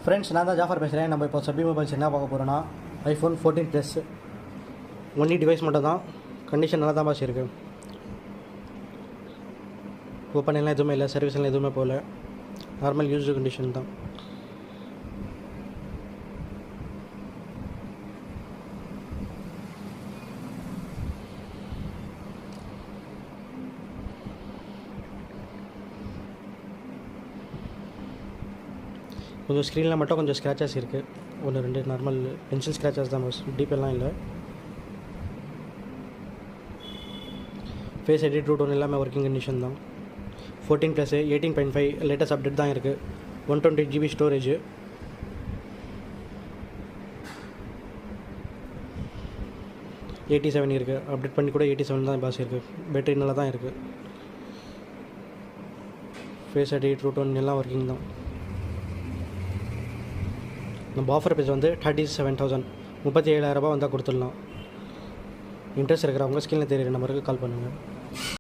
Friends, நான் தான் ஜாஃபர் பேசுகிறேன். நம்ம இப்போ சபி மொபைல்ஸ் என்ன பார்க்க போகிறோன்னா iPhone 14 ப்ளஸ். ஒன்லி டிவைஸ் மட்டும் தான். கண்டிஷன் நல்லா தான் பாஸ் இருக்குது. ஓப்பன் எல்லாம் எதுவுமே இல்லை, சர்வீஸ் எல்லாம் எதுவுமே போகல. நார்மல் யூஸ்டு கண்டிஷன் தான். கொஞ்சம் ஸ்க்ரீனில் மட்டும் கொஞ்சம் ஸ்க்ராச்சஸ் இருக்குது. ஒன்று ரெண்டு நார்மல் பென்சில் ஸ்க்ராச்சஸ் தான், பஸ் டீப் எல்லாம் இல்லை. ஃபேஸ் ஐடி ட்ரூ டோன் எல்லாமே ஒர்க்கிங் கண்டிஷன் தான். 14 ப்ளஸ் 18.5 லேட்டஸ்ட் அப்டேட் தான் இருக்குது. 120 GB ஸ்டோரேஜ். $87 இருக்குது. அப்டேட் பண்ணி கூட 87 தான் பாஸ் இருக்குது. பேட்டரி நல்லா தான் இருக்குது. ஃபேஸ் ஐடி ட்ரூ டோன் எல்லாம் ஒர்க்கிங் தான். நம்ம ஆஃபர் ப்ரைஸ் வந்து 37,000, 37,000 ரூபா வந்தால் கொடுத்துடலாம். இன்ட்ரெஸ்ட் இருக்கிறவங்க ஸ்க்ரீனில் தெரியுற நம்பருக்கு கால் பண்ணுங்கள்.